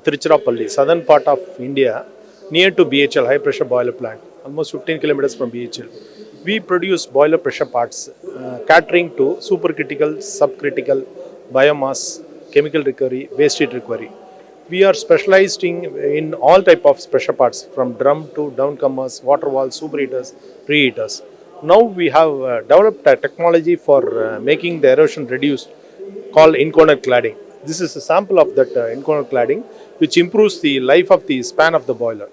Tiruchirappalli, southern part of India, near to BHL, high pressure boiler plant, almost 15 kilometers from BHL. We produce boiler pressure parts, catering to supercritical, subcritical, biomass, chemical recovery, waste heat recovery. We are specialized in all type of pressure parts, from drum to downcomers, water walls, superheaters, preheaters. Now we have developed a technology for making the erosion reduced, called in-corner cladding. This is a sample of that in-corner cladding, which improves the life of the span of the boiler.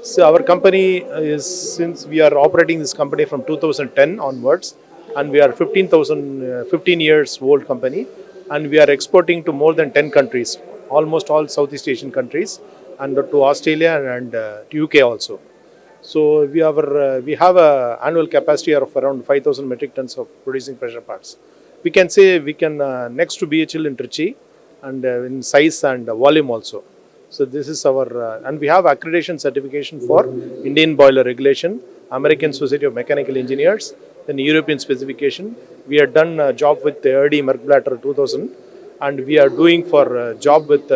So our company is, since we are operating this company from 2010 onwards, and we are 15 years old company, and we are exporting to more than 10 countries, almost all Southeast Asian countries, and to Australia and to UK also. So we have a annual capacity of around 5,000 metric tons of producing pressure parts. We can say we can next to BHL in Trichy, and in size and volume also. So this is our and we have accreditation certification for Indian boiler regulation, American Society of Mechanical Engineers, then European specification. We have done a job with the ERD Merckblatter 2000, and we are doing for a job with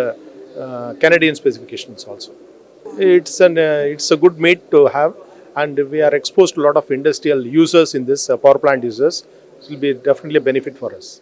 Canadian specifications also. It's a good meet to have, and we are exposed to a lot of industrial users in this power plant users. It will be definitely a benefit for us.